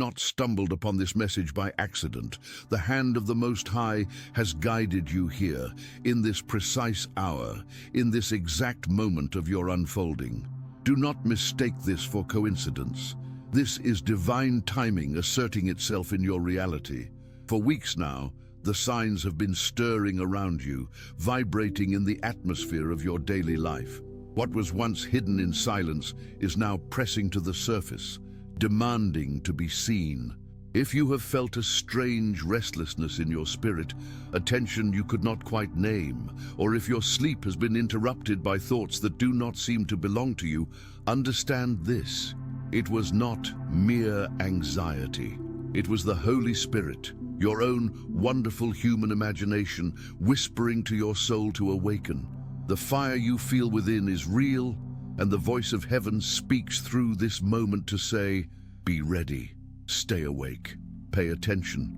Not stumbled upon this message by accident. The hand of the Most High has guided you here, in this precise hour, in this exact moment of your unfolding. Do not mistake this for coincidence. This is divine timing asserting itself in your reality. For weeks now, the signs have been stirring around you, vibrating in the atmosphere of your daily life. What was once hidden in silence is now pressing to the surface, demanding to be seen. If you have felt a strange restlessness in your spirit, a tension you could not quite name, or if your sleep has been interrupted by thoughts that do not seem to belong to you, understand this. It was not mere anxiety. It was the Holy Spirit, your own wonderful human imagination, whispering to your soul to awaken. The fire you feel within is real, and the voice of heaven speaks through this moment to say, be ready, stay awake, pay attention.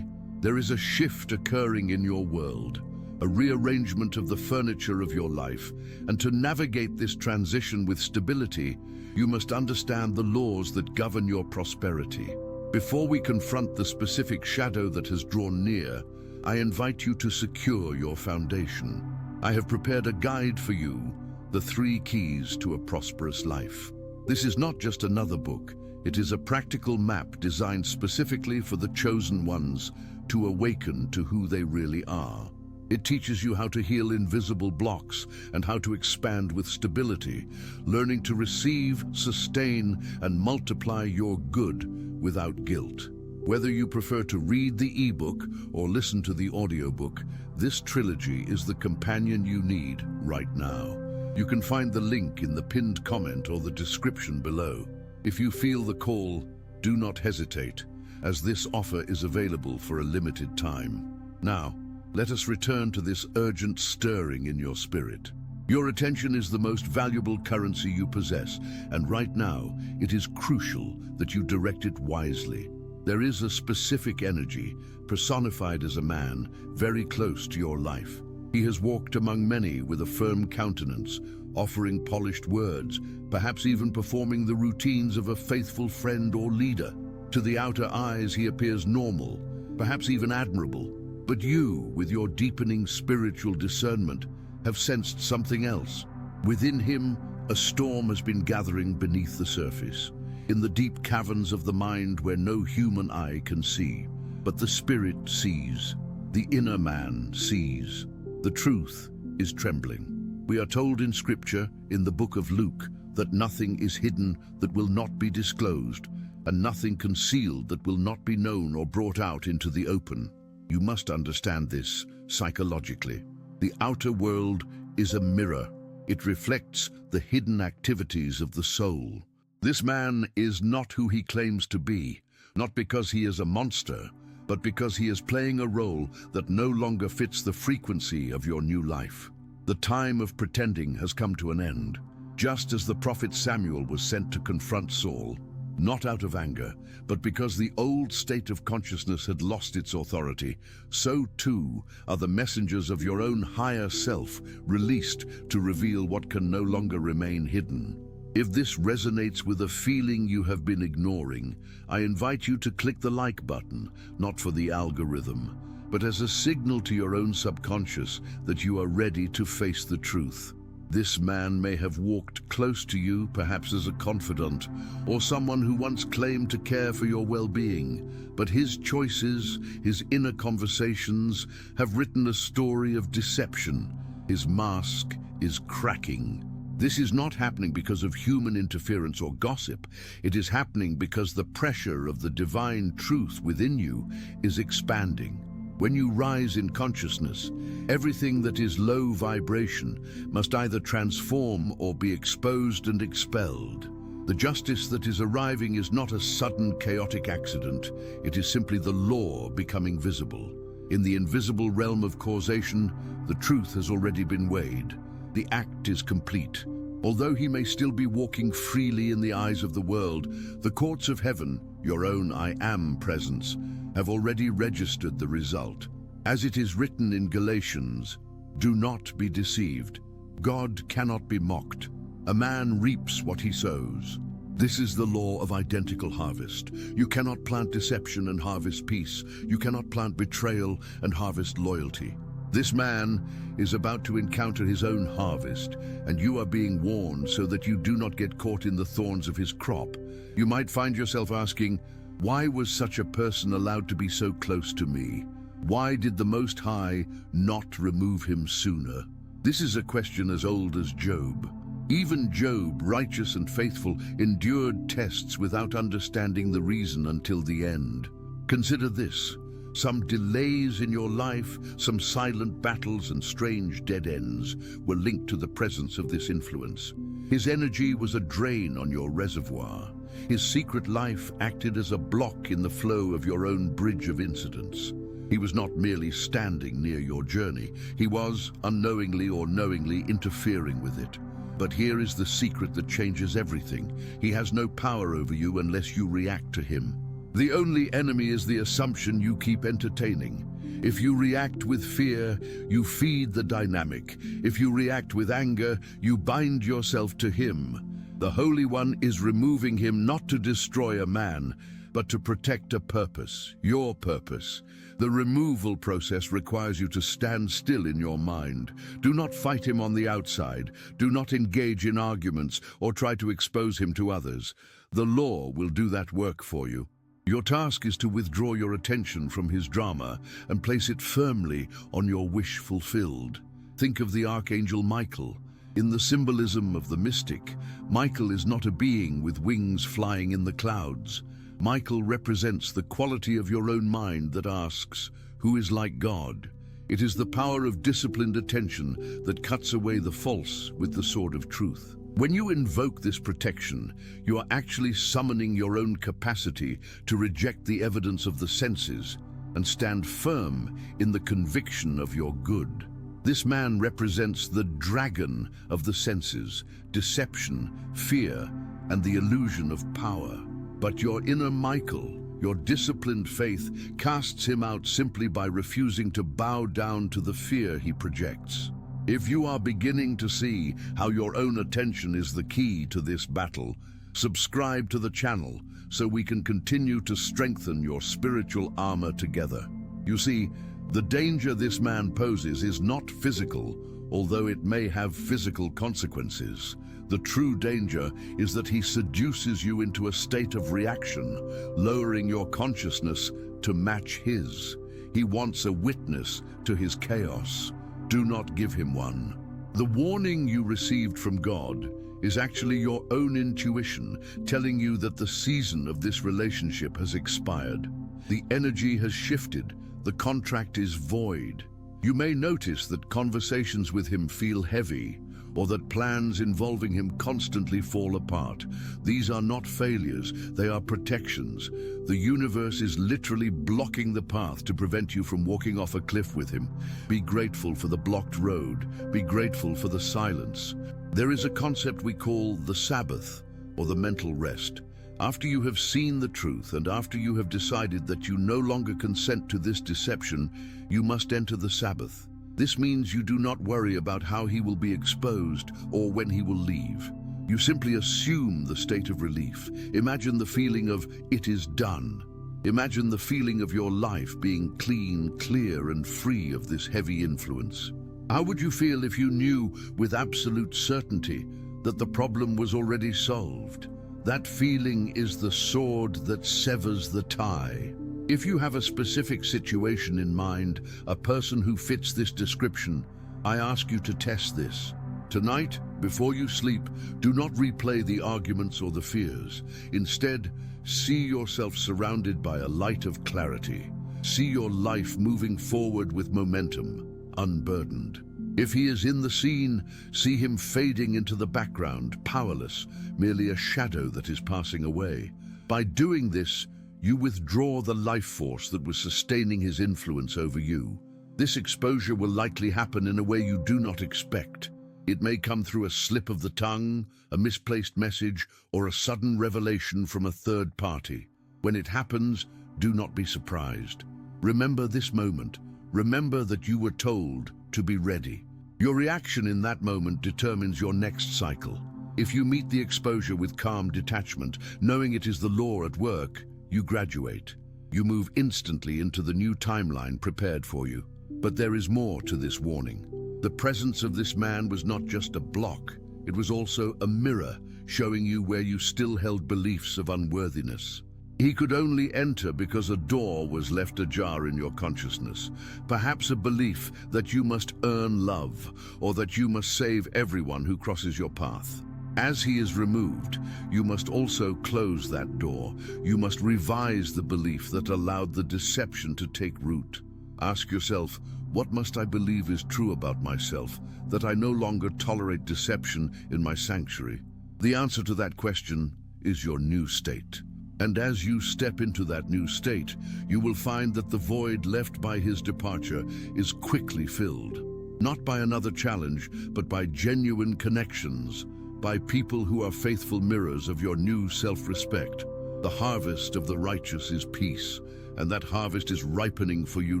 There is a shift occurring in your world, a rearrangement of the furniture of your life, and to navigate this transition with stability, you must understand the laws that govern your prosperity. Before we confront the specific shadow that has drawn near, I invite you to secure your foundation. I have prepared a guide for you, the 3 keys to a prosperous life. This is not just another book. It is a practical map designed specifically for the chosen ones to awaken to who they really are. It teaches you how to heal invisible blocks and how to expand with stability, learning to receive, sustain, and multiply your good without guilt. Whether you prefer to read the ebook or listen to the audiobook, this trilogy is the companion you need right now. You can find the link in the pinned comment or the description below. If you feel the call, do not hesitate, as this offer is available for a limited time. Now, let us return to this urgent stirring in your spirit. Your attention is the most valuable currency you possess, and right now, it is crucial that you direct it wisely. There is a specific energy, personified as a man, very close to your life. He has walked among many with a firm countenance, offering polished words, perhaps even performing the routines of a faithful friend or leader. To the outer eyes, he appears normal, perhaps even admirable. But you, with your deepening spiritual discernment, have sensed something else. Within him, a storm has been gathering beneath the surface, in the deep caverns of the mind where no human eye can see. But the spirit sees. The inner man sees. The truth is trembling. We are told in Scripture, in the book of Luke, that nothing is hidden that will not be disclosed, and nothing concealed that will not be known or brought out into the open. You must understand this psychologically. The outer world is a mirror. It reflects the hidden activities of the soul. This man is not who he claims to be, not because he is a monster, but because he is playing a role that no longer fits the frequency of your new life. The time of pretending has come to an end. Just as the prophet Samuel was sent to confront Saul, not out of anger, but because the old state of consciousness had lost its authority, so too are the messengers of your own higher self released to reveal what can no longer remain hidden. If this resonates with a feeling you have been ignoring, I invite you to click the like button, not for the algorithm, but as a signal to your own subconscious that you are ready to face the truth. This man may have walked close to you, perhaps as a confidant, or someone who once claimed to care for your well-being, but his choices, his inner conversations, have written a story of deception. His mask is cracking. This is not happening because of human interference or gossip. It is happening because the pressure of the divine truth within you is expanding. When you rise in consciousness, everything that is low vibration must either transform or be exposed and expelled. The justice that is arriving is not a sudden chaotic accident. It is simply the law becoming visible. In the invisible realm of causation, the truth has already been weighed. The act is complete. Although he may still be walking freely in the eyes of the world, the courts of heaven, your own I Am presence, have already registered the result. As it is written in Galatians, do not be deceived. God cannot be mocked. A man reaps what he sows. This is the law of identical harvest. You cannot plant deception and harvest peace. You cannot plant betrayal and harvest loyalty. This man is about to encounter his own harvest, and you are being warned so that you do not get caught in the thorns of his crop. You might find yourself asking, why was such a person allowed to be so close to me? Why did the Most High not remove him sooner? This is a question as old as Job. Even Job, righteous and faithful, endured tests without understanding the reason until the end. Consider this. Some delays in your life, some silent battles and strange dead ends were linked to the presence of this influence. His energy was a drain on your reservoir. His secret life acted as a block in the flow of your own bridge of incidents. He was not merely standing near your journey. He was, unknowingly or knowingly, interfering with it. But here is the secret that changes everything. He has no power over you unless you react to him. The only enemy is the assumption you keep entertaining. If you react with fear, you feed the dynamic. If you react with anger, you bind yourself to him. The Holy One is removing him not to destroy a man, but to protect a purpose, your purpose. The removal process requires you to stand still in your mind. Do not fight him on the outside. Do not engage in arguments or try to expose him to others. The law will do that work for you. Your task is to withdraw your attention from his drama and place it firmly on your wish fulfilled. Think of the Archangel Michael. In the symbolism of the mystic, Michael is not a being with wings flying in the clouds. Michael represents the quality of your own mind that asks, who is like God? It is the power of disciplined attention that cuts away the false with the sword of truth. When you invoke this protection, you are actually summoning your own capacity to reject the evidence of the senses and stand firm in the conviction of your good. This man represents the dragon of the senses, deception, fear, and the illusion of power. But your inner Michael, your disciplined faith, casts him out simply by refusing to bow down to the fear he projects. If you are beginning to see how your own attention is the key to this battle, subscribe to the channel so we can continue to strengthen your spiritual armor together. You see, the danger this man poses is not physical, although it may have physical consequences. The true danger is that he seduces you into a state of reaction, lowering your consciousness to match his. He wants a witness to his chaos. Do not give him one. The warning you received from God is actually your own intuition telling you that the season of this relationship has expired. The energy has shifted. The contract is void. You may notice that conversations with him feel heavy, or that plans involving him constantly fall apart. These are not failures, they are protections. The universe is literally blocking the path to prevent you from walking off a cliff with him. Be grateful for the blocked road. Be grateful for the silence. There is a concept we call the Sabbath, or the mental rest. After you have seen the truth and after you have decided that you no longer consent to this deception, you must enter the Sabbath. This means you do not worry about how he will be exposed or when he will leave. You simply assume the state of relief. Imagine the feeling of "it is done." Imagine the feeling of your life being clean, clear, and free of this heavy influence. How would you feel if you knew with absolute certainty that the problem was already solved? That feeling is the sword that severs the tie. If you have a specific situation in mind, a person who fits this description, I ask you to test this. Tonight, before you sleep, do not replay the arguments or the fears. Instead, see yourself surrounded by a light of clarity. See your life moving forward with momentum, unburdened. If he is in the scene, see him fading into the background, powerless, merely a shadow that is passing away. By doing this, you withdraw the life force that was sustaining his influence over you. This exposure will likely happen in a way you do not expect. It may come through a slip of the tongue, a misplaced message, or a sudden revelation from a third party. When it happens, do not be surprised. Remember this moment. Remember that you were told to be ready. Your reaction in that moment determines your next cycle. If you meet the exposure with calm detachment, knowing it is the law at work, you graduate. You move instantly into the new timeline prepared for you. But there is more to this warning. The presence of this man was not just a block, it was also a mirror, showing you where you still held beliefs of unworthiness. He could only enter because a door was left ajar in your consciousness, perhaps a belief that you must earn love, or that you must save everyone who crosses your path. As he is removed, you must also close that door. You must revise the belief that allowed the deception to take root. Ask yourself, what must I believe is true about myself, that I no longer tolerate deception in my sanctuary? The answer to that question is your new state. And as you step into that new state, you will find that the void left by his departure is quickly filled. Not by another challenge, but by genuine connections, by people who are faithful mirrors of your new self-respect. The harvest of the righteous is peace, and that harvest is ripening for you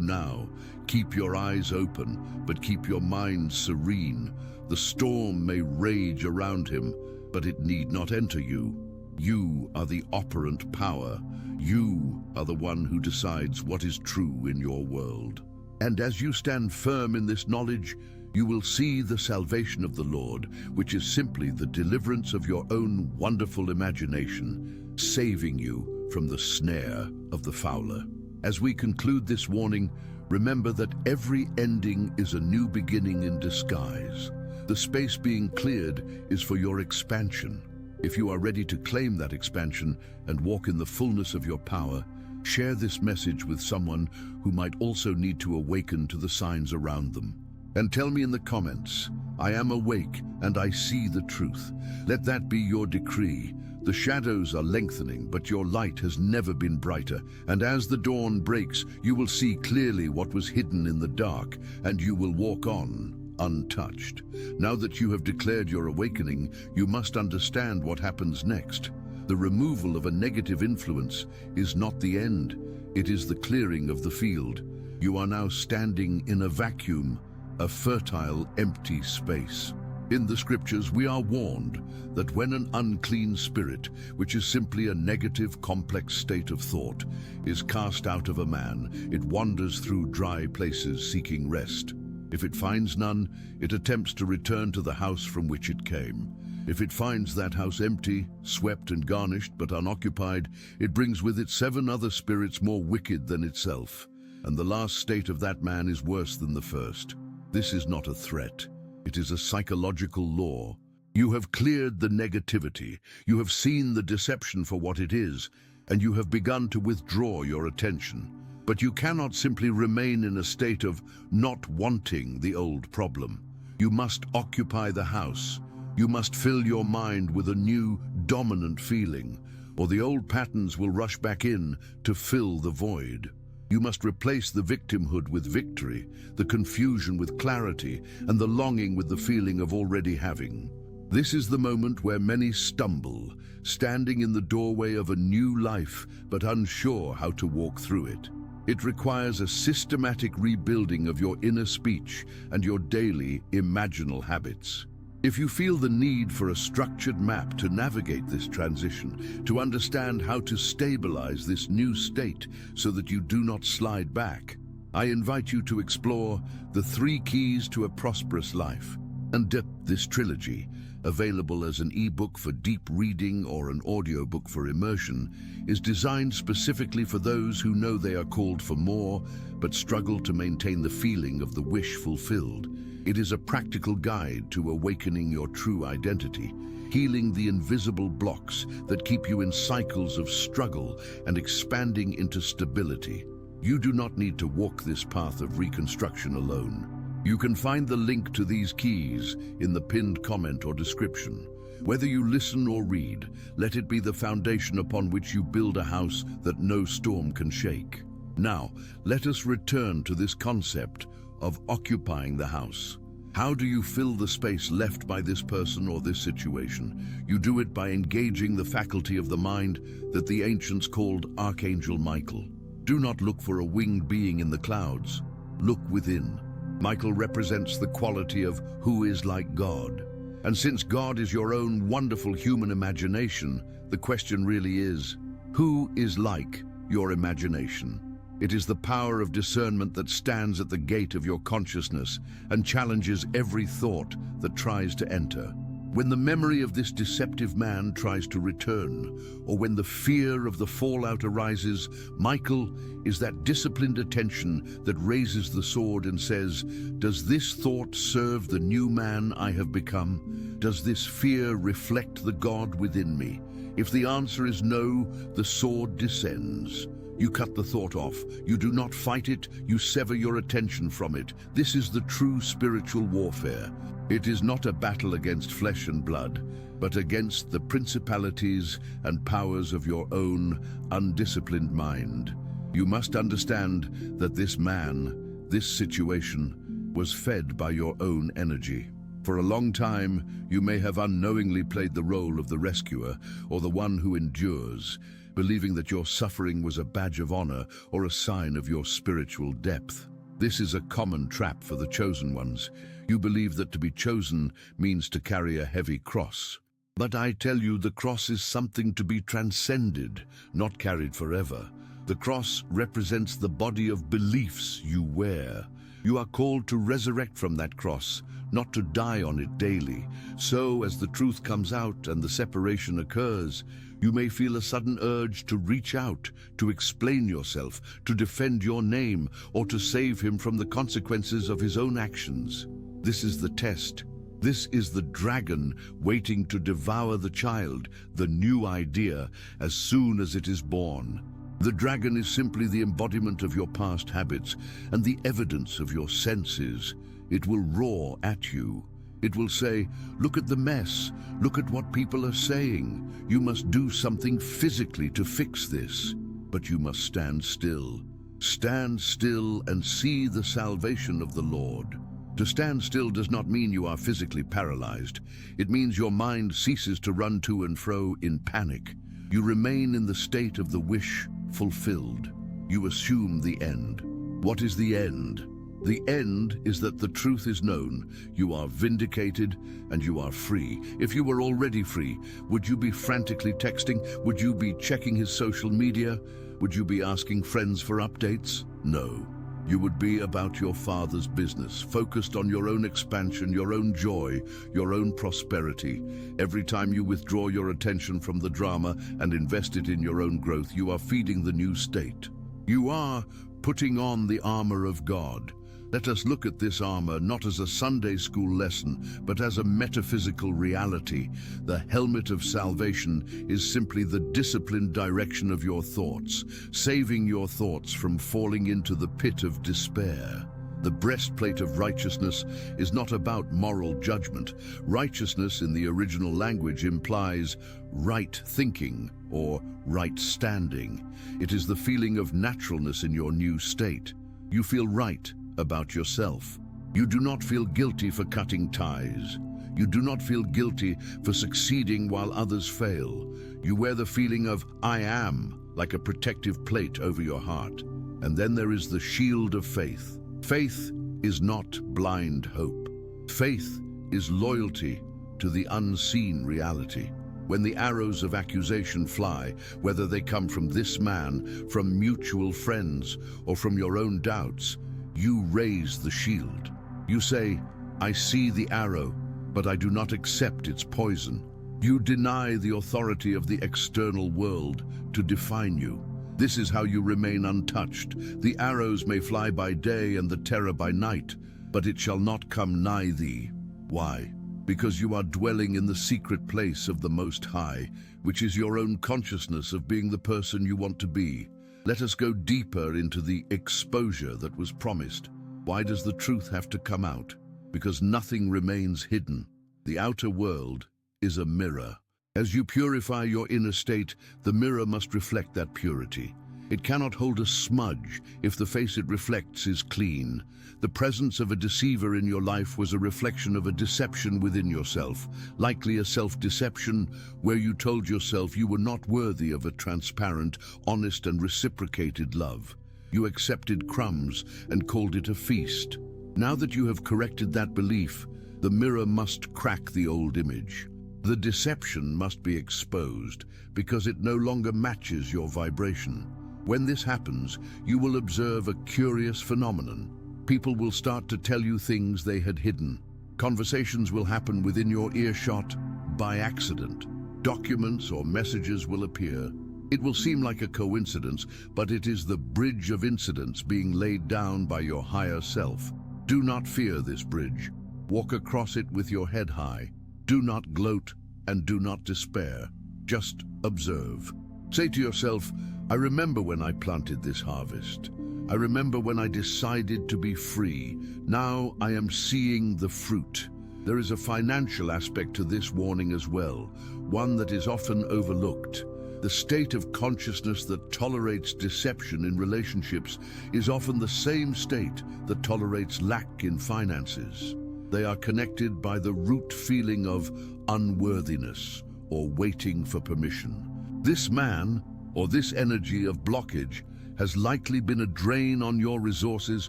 now. Keep your eyes open, but keep your mind serene. The storm may rage around him, but it need not enter you. You are the operant power. You are the one who decides what is true in your world. And as you stand firm in this knowledge, you will see the salvation of the Lord, which is simply the deliverance of your own wonderful imagination, saving you from the snare of the fowler. As we conclude this warning, remember that every ending is a new beginning in disguise. The space being cleared is for your expansion. If you are ready to claim that expansion and walk in the fullness of your power, share this message with someone who might also need to awaken to the signs around them. And tell me in the comments, I am awake and I see the truth. Let that be your decree. The shadows are lengthening, but your light has never been brighter. And as the dawn breaks, you will see clearly what was hidden in the dark, and you will walk on untouched. Now that you have declared your awakening, you must understand what happens next. The removal of a negative influence is not the end. It is the clearing of the field. You are now standing in a vacuum, a fertile, empty space. In the scriptures, we are warned that when an unclean spirit, which is simply a negative, complex state of thought, is cast out of a man, it wanders through dry places seeking rest. If it finds none, it attempts to return to the house from which it came. If it finds that house empty, swept and garnished, but unoccupied, it brings with it 7 other spirits more wicked than itself. And the last state of that man is worse than the first. This is not a threat. It is a psychological law. You have cleared the negativity, you have seen the deception for what it is, and you have begun to withdraw your attention. But you cannot simply remain in a state of not wanting the old problem. You must occupy the house. You must fill your mind with a new, dominant feeling, or the old patterns will rush back in to fill the void. You must replace the victimhood with victory, the confusion with clarity, and the longing with the feeling of already having. This is the moment where many stumble, standing in the doorway of a new life, but unsure how to walk through it. It requires a systematic rebuilding of your inner speech and your daily imaginal habits. If you feel the need for a structured map to navigate this transition, to understand how to stabilize this new state so that you do not slide back, I invite you to explore the 3 keys to a prosperous life. And this trilogy, available as an ebook for deep reading or an audiobook for immersion, is designed specifically for those who know they are called for more, but struggle to maintain the feeling of the wish fulfilled. It is a practical guide to awakening your true identity, healing the invisible blocks that keep you in cycles of struggle and expanding into stability. You do not need to walk this path of reconstruction alone. You can find the link to these keys in the pinned comment or description. Whether you listen or read, let it be the foundation upon which you build a house that no storm can shake. Now, let us return to this concept of occupying the house. How do you fill the space left by this person or this situation? You do it by engaging the faculty of the mind that the ancients called Archangel Michael. Do not look for a winged being in the clouds. Look within. Michael represents the quality of who is like God. And since God is your own wonderful human imagination, the question really is, who is like your imagination? It is the power of discernment that stands at the gate of your consciousness and challenges every thought that tries to enter. When the memory of this deceptive man tries to return, or when the fear of the fallout arises, Michael is that disciplined attention that raises the sword and says, does this thought serve the new man I have become? Does this fear reflect the God within me? If the answer is no, the sword descends. You cut the thought off. You do not fight it, you sever your attention from it. This is the true spiritual warfare. It is not a battle against flesh and blood, but against the principalities and powers of your own undisciplined mind. You must understand that this man, this situation, was fed by your own energy. For a long time, you may have unknowingly played the role of the rescuer or the one who endures, believing that your suffering was a badge of honor or a sign of your spiritual depth. This is a common trap for the chosen ones. You believe that to be chosen means to carry a heavy cross. But I tell you, the cross is something to be transcended, not carried forever. The cross represents the body of beliefs you wear. You are called to resurrect from that cross, not to die on it daily. So, as the truth comes out and the separation occurs, you may feel a sudden urge to reach out, to explain yourself, to defend your name, or to save him from the consequences of his own actions. This is the test. This is the dragon waiting to devour the child, the new idea, as soon as it is born. The dragon is simply the embodiment of your past habits and the evidence of your senses. It will roar at you. It will say, look at the mess, look at what people are saying. You must do something physically to fix this. But you must stand still. Stand still and see the salvation of the Lord. To stand still does not mean you are physically paralyzed. It means your mind ceases to run to and fro in panic. You remain in the state of the wish fulfilled. You assume the end. What is the end? The end is that the truth is known, you are vindicated, and you are free. If you were already free, would you be frantically texting? Would you be checking his social media? Would you be asking friends for updates? No. You would be about your Father's business, focused on your own expansion, your own joy, your own prosperity. Every time you withdraw your attention from the drama and invest it in your own growth, you are feeding the new state. You are putting on the armor of God. Let us look at this armor not as a Sunday school lesson, but as a metaphysical reality. The helmet of salvation is simply the disciplined direction of your thoughts, saving your thoughts from falling into the pit of despair. The breastplate of righteousness is not about moral judgment. Righteousness in the original language implies right thinking or right standing. It is the feeling of naturalness in your new state. You feel right about yourself. You do not feel guilty for cutting ties. You do not feel guilty for succeeding while others fail. You wear the feeling of I am like a protective plate over your heart. And then there is the shield of faith. Faith is not blind hope. Faith is loyalty to the unseen reality. When the arrows of accusation fly, whether they come from this man, from mutual friends, or from your own doubts, you raise the shield. You say, I see the arrow, but I do not accept its poison. You deny the authority of the external world to define you. This is how you remain untouched. The arrows may fly by day and the terror by night, but it shall not come nigh thee. Why? Because you are dwelling in the secret place of the Most High, which is your own consciousness of being the person you want to be. Let us go deeper into the exposure that was promised. Why does the truth have to come out? Because nothing remains hidden. The outer world is a mirror. As you purify your inner state, the mirror must reflect that purity. It cannot hold a smudge if the face it reflects is clean. The presence of a deceiver in your life was a reflection of a deception within yourself, likely a self-deception where you told yourself you were not worthy of a transparent, honest, and reciprocated love. You accepted crumbs and called it a feast. Now that you have corrected that belief, The mirror must crack the old image. The deception must be exposed because it no longer matches your vibration. When this happens, you will observe a curious phenomenon. People will start to tell you things they had hidden. Conversations will happen within your earshot by accident. Documents or messages will appear. It will seem like a coincidence, but it is the bridge of incidents being laid down by your higher self. Do not fear this bridge. Walk across it with your head high. Do not gloat and do not despair. Just observe. Say to yourself, I remember when I planted this harvest. I remember when I decided to be free. Now I am seeing the fruit. There is a financial aspect to this warning as well, one that is often overlooked. The state of consciousness that tolerates deception in relationships is often the same state that tolerates lack in finances. They are connected by the root feeling of unworthiness or waiting for permission. This man, or this energy of blockage, has likely been a drain on your resources,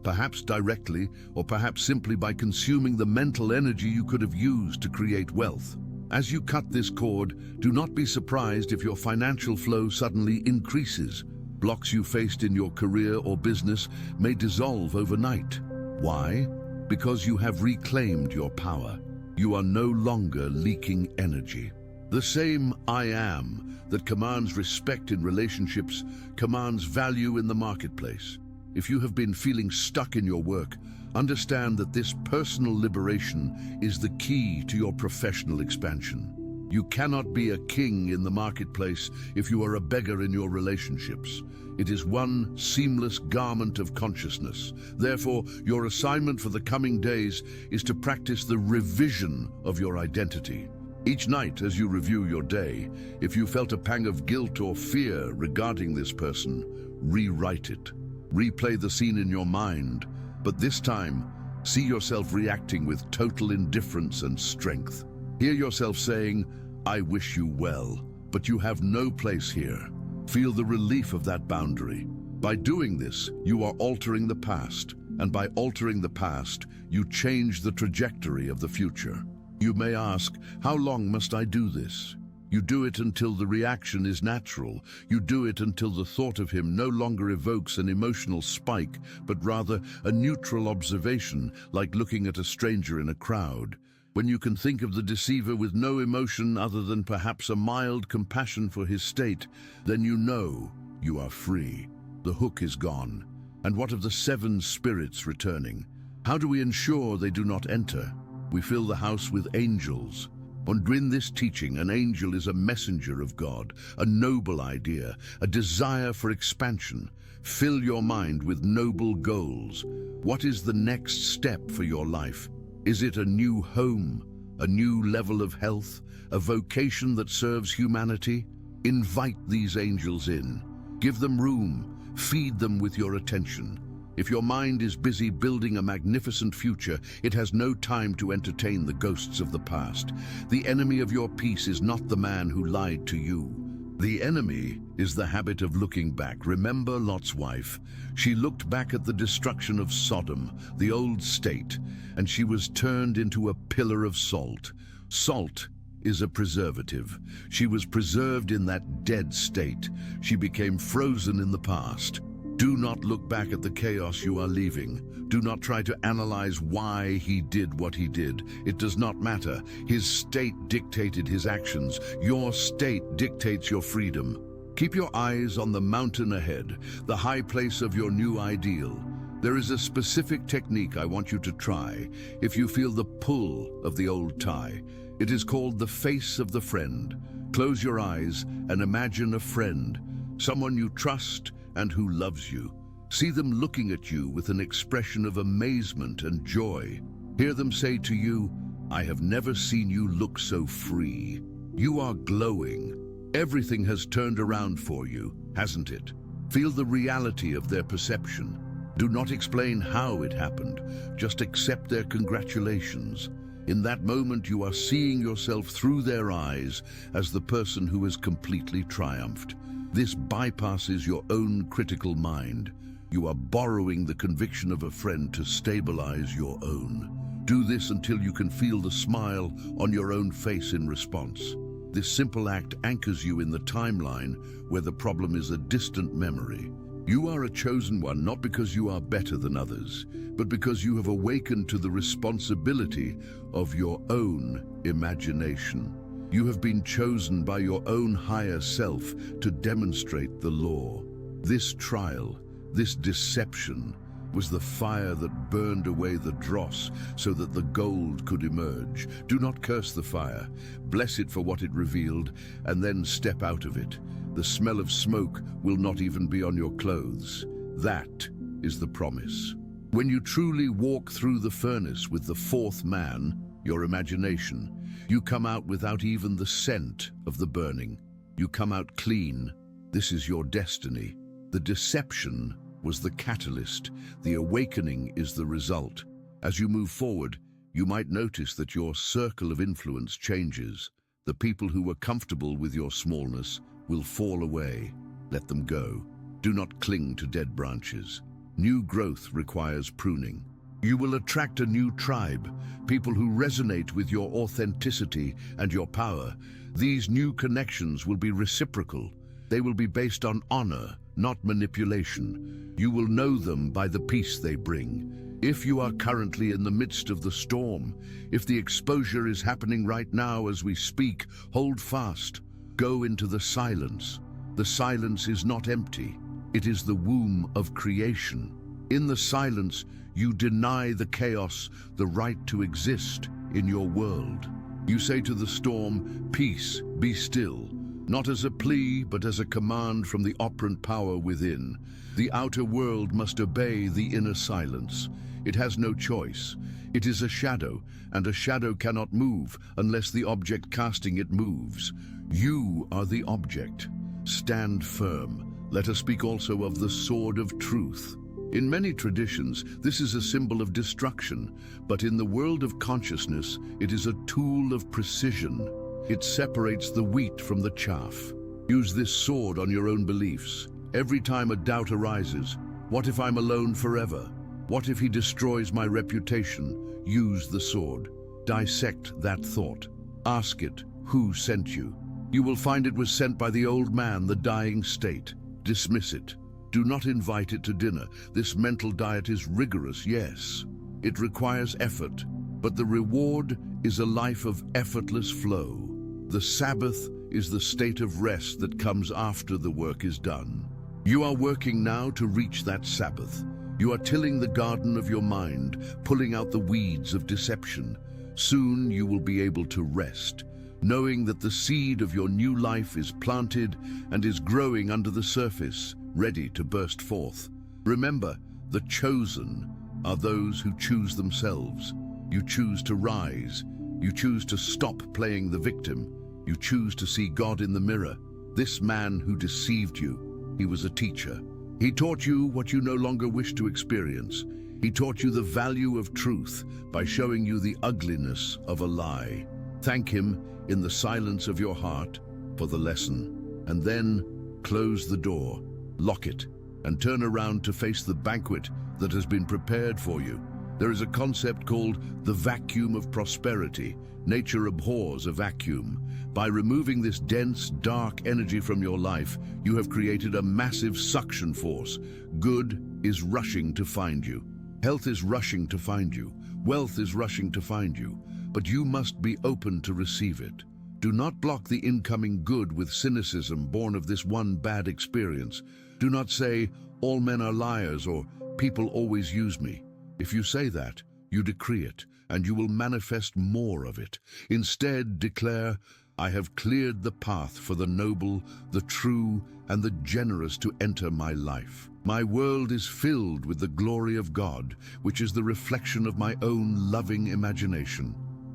perhaps directly, or perhaps simply by consuming the mental energy you could have used to create wealth. As you cut this cord, do not be surprised if your financial flow suddenly increases. Blocks you faced in your career or business may dissolve overnight. Why? Because you have reclaimed your power. You are no longer leaking energy. The same I am that commands respect in relationships commands value in the marketplace. If you have been feeling stuck in your work, understand that this personal liberation is the key to your professional expansion. You cannot be a king in the marketplace if you are a beggar in your relationships. It is one seamless garment of consciousness. Therefore, your assignment for the coming days is to practice the revision of your identity. Each night as you review your day, if you felt a pang of guilt or fear regarding this person, rewrite it. Replay the scene in your mind, but this time, see yourself reacting with total indifference and strength. Hear yourself saying, I wish you well, but you have no place here. Feel the relief of that boundary. By doing this, you are altering the past, and by altering the past, you change the trajectory of the future. You may ask, how long must I do this? You do it until the reaction is natural. You do it until the thought of him no longer evokes an emotional spike, but rather a neutral observation, like looking at a stranger in a crowd. When you can think of the deceiver with no emotion other than perhaps a mild compassion for his state, then you know you are free. The hook is gone. And what of the 7 spirits returning? How do we ensure they do not enter? We fill the house with angels. In this teaching, an angel is a messenger of God, a noble idea, a desire for expansion. Fill your mind with noble goals. What is the next step for your life? Is it a new home, a new level of health, a vocation that serves humanity? Invite these angels in. Give them room. Feed them with your attention. If your mind is busy building a magnificent future, it has no time to entertain the ghosts of the past. The enemy of your peace is not the man who lied to you. The enemy is the habit of looking back. Remember Lot's wife. She looked back at the destruction of Sodom, the old state, and she was turned into a pillar of salt. Salt is a preservative. She was preserved in that dead state. She became frozen in the past. Do not look back at the chaos you are leaving. Do not try to analyze why he did what he did. It does not matter. His state dictated his actions. Your state dictates your freedom. Keep your eyes on the mountain ahead, the high place of your new ideal. There is a specific technique I want you to try if you feel the pull of the old tie. It is called the face of the friend. Close your eyes and imagine a friend, someone you trust and who loves you. See them looking at you with an expression of amazement and joy. Hear them say to you, I have never seen you look so free. You are glowing. Everything has turned around for you, hasn't it? Feel the reality of their perception. Do not explain how it happened. Just accept their congratulations. In that moment, you are seeing yourself through their eyes as the person who has completely triumphed. This bypasses your own critical mind. You are borrowing the conviction of a friend to stabilize your own. Do this until you can feel the smile on your own face in response. This simple act anchors you in the timeline where the problem is a distant memory. You are a chosen one not because you are better than others, but because you have awakened to the responsibility of your own imagination. You have been chosen by your own higher self to demonstrate the law. This trial, this deception, was the fire that burned away the dross so that the gold could emerge. Do not curse the fire. Bless it for what it revealed, and then step out of it. The smell of smoke will not even be on your clothes. That is the promise. When you truly walk through the furnace with the fourth man, your imagination, you come out without even the scent of the burning. You come out clean. This is your destiny. The deception was the catalyst. The awakening is the result. As you move forward, you might notice that your circle of influence changes. The people who were comfortable with your smallness will fall away. Let them go. Do not cling to dead branches. New growth requires pruning. You will attract a new tribe, people who resonate with your authenticity and your power. These new connections will be reciprocal. They will be based on honor, not manipulation. You will know them by the peace they bring. If you are currently in the midst of the storm, if the exposure is happening right now as we speak, hold fast. Go into the silence. The silence is not empty. It is the womb of creation. In the silence, you deny the chaos the right to exist in your world. You say to the storm, "Peace, be still," not as a plea, but as a command from the operant power within. The outer world must obey the inner silence. It has no choice. It is a shadow, and a shadow cannot move unless the object casting it moves. You are the object. Stand firm. Let us speak also of the sword of truth. In many traditions, this is a symbol of destruction, but in the world of consciousness, it is a tool of precision. It separates the wheat from the chaff. Use this sword on your own beliefs. Every time a doubt arises, what if I'm alone forever? What if he destroys my reputation? Use the sword. Dissect that thought. Ask it, who sent you? You will find it was sent by the old man, the dying state. Dismiss it. Do not invite it to dinner. This mental diet is rigorous, yes. It requires effort, but the reward is a life of effortless flow. The Sabbath is the state of rest that comes after the work is done. You are working now to reach that Sabbath. You are tilling the garden of your mind, pulling out the weeds of deception. Soon you will be able to rest, knowing that the seed of your new life is planted and is growing under the surface, ready to burst forth. Remember, the chosen are those who choose themselves. You choose to rise. You choose to stop playing the victim. You choose to see God in the mirror. This man who deceived you, he was a teacher. He taught you what you no longer wish to experience. He taught you the value of truth by showing you the ugliness of a lie. Thank him in the silence of your heart for the lesson, and then close the door, lock it, and turn around to face the banquet that has been prepared for you. There is a concept called the vacuum of prosperity. Nature abhors a vacuum. By removing this dense, dark energy from your life, you have created a massive suction force. Good is rushing to find you. Health is rushing to find you. Wealth is rushing to find you. But you must be open to receive it. Do not block the incoming good with cynicism born of this one bad experience. Do not say, "All men are liars," or "People always use me." If you say that, you decree it, and you will manifest more of it. Instead, declare, "I have cleared the path for the noble, the true, and the generous to enter my life. My world is filled with the glory of God, which is the reflection of my own loving imagination."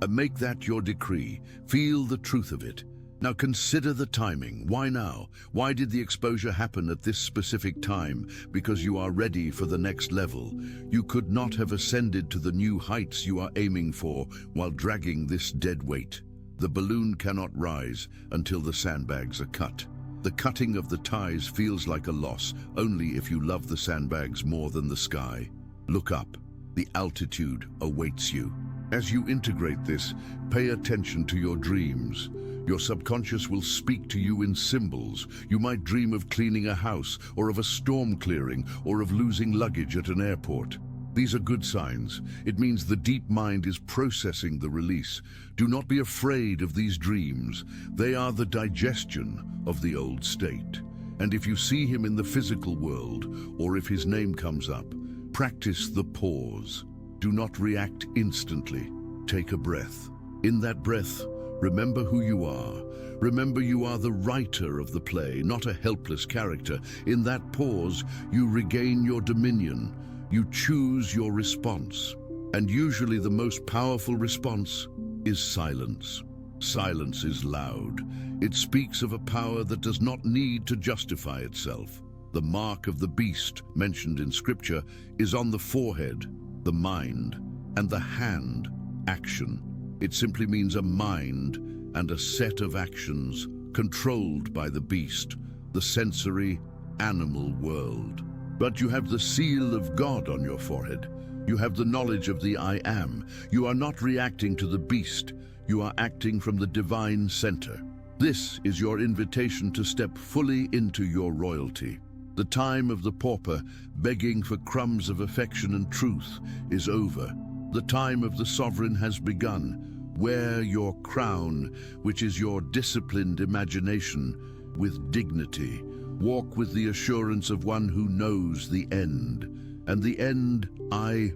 Make that your decree. Feel the truth of it. Now consider the timing. Why now? Why did the exposure happen at this specific time? Because you are ready for the next level. You could not have ascended to the new heights you are aiming for while dragging this dead weight. The balloon cannot rise until the sandbags are cut. The cutting of the ties feels like a loss only if you love the sandbags more than the sky. Look up. The altitude awaits you. As you integrate this, pay attention to your dreams. Your subconscious will speak to you in symbols. You might dream of cleaning a house, or of a storm clearing, or of losing luggage at an airport. These are good signs. It means the deep mind is processing the release. Do not be afraid of these dreams. They are the digestion of the old state. And if you see him in the physical world, or if his name comes up, practice the pause. Do not react instantly. Take a breath. In that breath, remember who you are. Remember you are the writer of the play, not a helpless character. In that pause, you regain your dominion. You choose your response. And usually the most powerful response is silence. Silence is loud. It speaks of a power that does not need to justify itself. The mark of the beast, mentioned in Scripture, is on the forehead, the mind, and the hand, action. It simply means a mind and a set of actions controlled by the beast, the sensory, animal world. But you have the seal of God on your forehead. You have the knowledge of the I Am. You are not reacting to the beast. You are acting from the divine center. This is your invitation to step fully into your royalty. The time of the pauper begging for crumbs of affection and truth is over. The time of the sovereign has begun. Wear your crown, which is your disciplined imagination, with dignity. Walk with the assurance of one who knows the end. And the end I